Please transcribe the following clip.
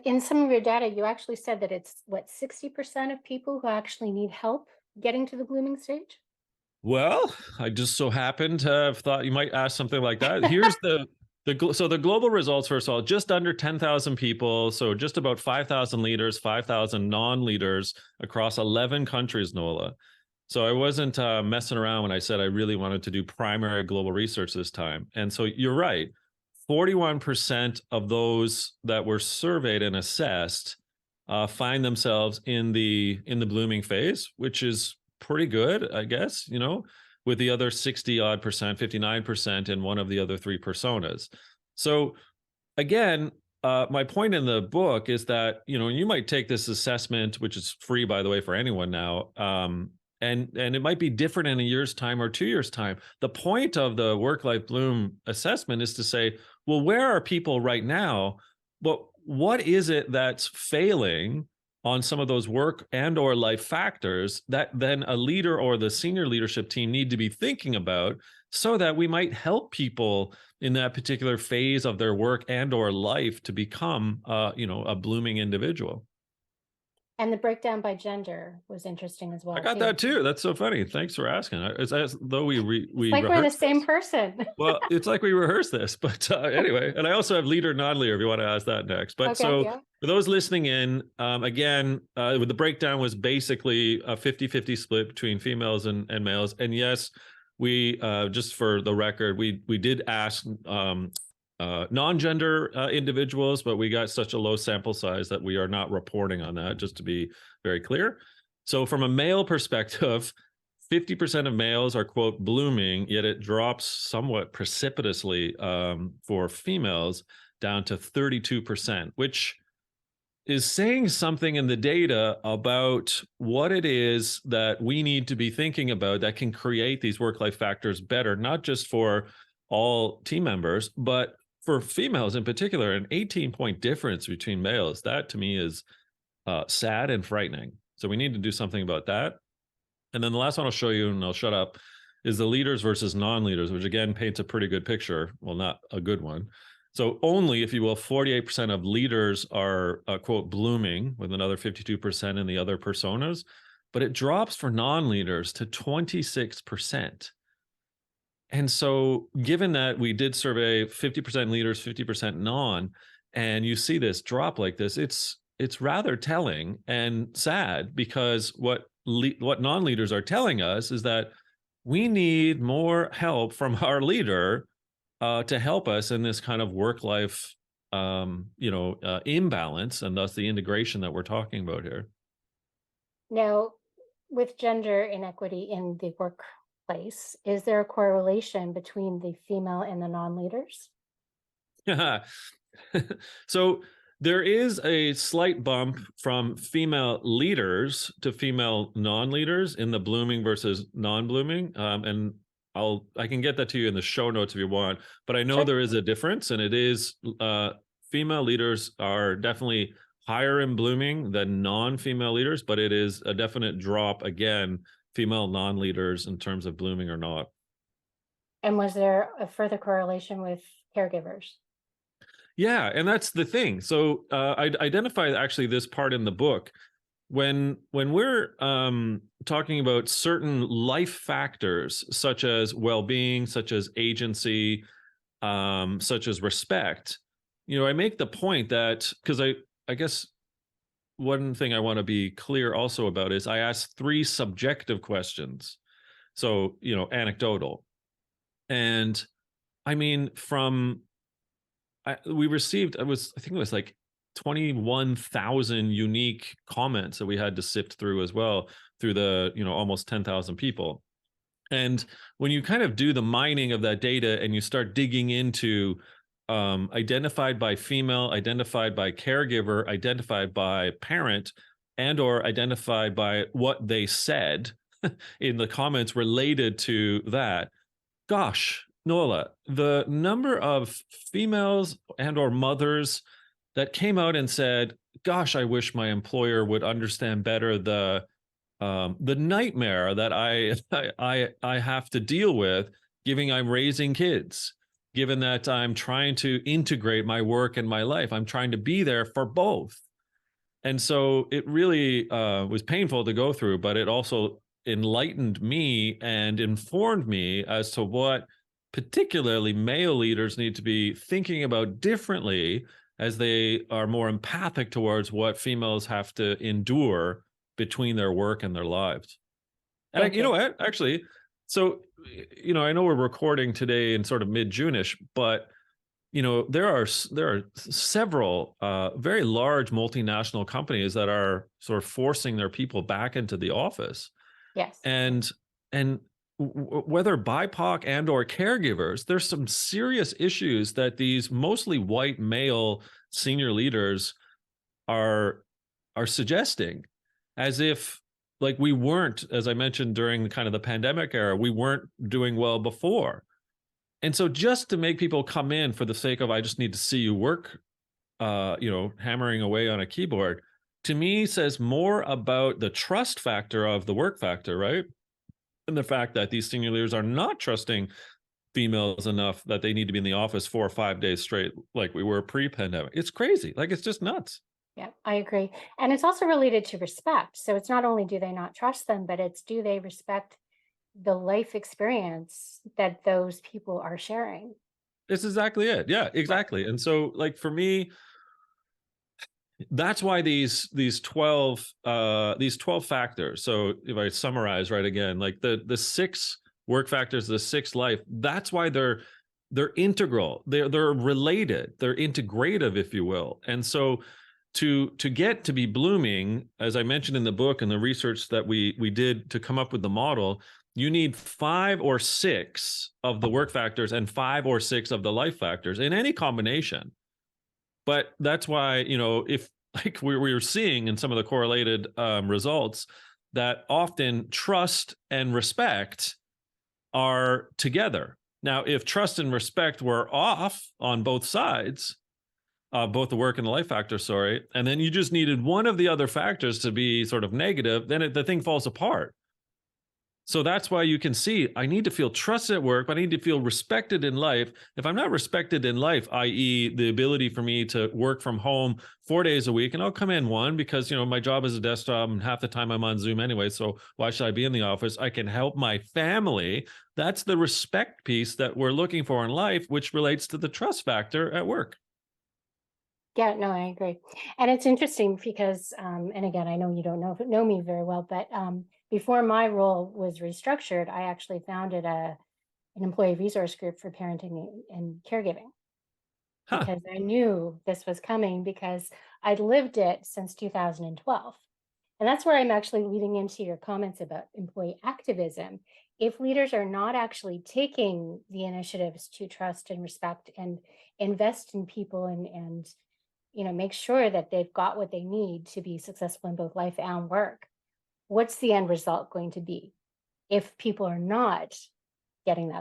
In some of your data, you actually said that it's what, 60% of people who actually need help getting to the blooming stage? Well, I just so happened to have thought you might ask something like that. Here's so the global results, first of all, just under 10,000 people, so just about 5,000 leaders, 5,000 non-leaders across 11 countries, Nola. So I wasn't messing around when I said I really wanted to do primary global research this time. And so you're right. 41% of those that were surveyed and assessed find themselves in the blooming phase, which is pretty good, I guess, with the other 60 odd percent, 59% in one of the other three personas. So again, my point in the book is that, you might take this assessment, which is free, by the way, for anyone now. And it might be different in a year's time or 2 years' time. The point of the work-life bloom assessment is to say, well, where are people right now? But what is it that's failing on some of those work and or life factors that then a leader or the senior leadership team need to be thinking about, so that we might help people in that particular phase of their work and or life to become a blooming individual. And the breakdown by gender was interesting as I well got too. that too. That's so funny. Thanks for asking. It's as though It's we like we're the rehearsed same this. person. Well, it's like we rehearsed this, but anyway. And I also have leader, non-leader, if you want to ask that next. But Okay, so yeah. for those listening in, again, the breakdown was basically a 50-50 split between females and males. And yes, we just for the record, we did ask non-gender individuals, but we got such a low sample size that we are not reporting on that, just to be very clear. So from a male perspective, 50% of males are, quote, blooming, yet it drops somewhat precipitously for females down to 32%, which is saying something in the data about what it is that we need to be thinking about that can create these work-life factors better, not just for all team members, but for females in particular. An 18-point difference between males, that to me is sad and frightening. So we need to do something about that. And then the last one I'll show you, and I'll shut up, is the leaders versus non-leaders, which again paints a pretty good picture. Well, not a good one. So only, if you will, 48% of leaders are, quote, blooming, with another 52% in the other personas. But it drops for non-leaders to 26%. And so given that we did survey 50% leaders, 50% non, and you see this drop like this, it's rather telling and sad, because what non-leaders are telling us is that we need more help from our leader to help us in this kind of work-life imbalance, and thus the integration that we're talking about here. Now, with gender inequity in the workplace, is there a correlation between the female and the non-leaders? So there is a slight bump from female leaders to female non-leaders in the blooming versus non-blooming, and I can get that to you in the show notes if you want. But I know Sure. there is a difference, and it is female leaders are definitely higher in blooming than non-female leaders, but it is a definite drop again, female non-leaders, in terms of blooming or not. And was there a further correlation with caregivers? Yeah, and that's the thing. So I identified actually this part in the book. When we're talking about certain life factors, such as well-being, such as agency, such as respect, I make the point that, because I guess one thing I want to be clear also about is I asked three subjective questions, so anecdotal, and I mean we received, I think it was like 21,000 unique comments that we had to sift through as well, through the almost 10,000 people. And when you kind of do the mining of that data and you start digging into identified by female, identified by caregiver, identified by parent, and or identified by what they said in the comments related to that, gosh, Nola, the number of females and or mothers that came out and said, gosh, I wish my employer would understand better the nightmare that I have to deal with, given I'm raising kids. given that I'm trying to integrate my work and my life. I'm trying to be there for both. And so it really was painful to go through, but it also enlightened me and informed me as to what particularly male leaders need to be thinking about differently as they are more empathic towards what females have to endure between their work and their lives. And Thank you know you. what? Actually, so I know we're recording today in sort of mid-June-ish, but there are several very large multinational companies that are sort of forcing their people back into the office, Yes. and and whether BIPOC and or caregivers, there's some serious issues that these mostly white male senior leaders are suggesting, as if like we weren't, as I mentioned during kind of the pandemic era, we weren't doing well before. And so just to make people come in for the sake of I just need to see you work, hammering away on a keyboard, to me says more about the trust factor of the work factor, right? And the fact that these senior leaders are not trusting females enough that they need to be in the office 4 or 5 days straight, like we were pre-pandemic. It's crazy. Like it's just nuts. Yeah, I agree. And it's also related to respect. So it's not only do they not trust them, but it's do they respect the life experience that those people are sharing. It's exactly it. Yeah, Right. exactly. And so like for me, that's why these 12 factors. So if I summarize right again, like the six work factors, the six life, that's why they're integral. They're related. They're integrative, if you will. And so to get to be blooming, as I mentioned in the book and the research that we did to come up with the model, you need 5 or 6 of the work factors and 5 or 6 of the life factors in any combination. But that's why, if like we were seeing in some of the correlated results, that often trust and respect are together. Now, if trust and respect were off on both sides, both the work and the life factor, sorry, and then you just needed one of the other factors to be sort of negative, then the thing falls apart. So that's why you can see I need to feel trusted at work, but I need to feel respected in life. If I'm not respected in life, i.e., the ability for me to work from home 4 days a week, and I'll come in one because my job is a desk job and half the time I'm on Zoom anyway. So why should I be in the office? I can help my family. That's the respect piece that we're looking for in life, which relates to the trust factor at work. Yeah, no, I agree. And it's interesting because, and again, I know you don't know me very well, but before my role was restructured, I actually founded an employee resource group for parenting and caregiving Huh. because I knew this was coming because I'd lived it since 2012. And that's where I'm actually leading into your comments about employee activism. If leaders are not actually taking the initiatives to trust and respect and invest in people and make sure that they've got what they need to be successful in both life and work, what's the end result going to be if people are not getting that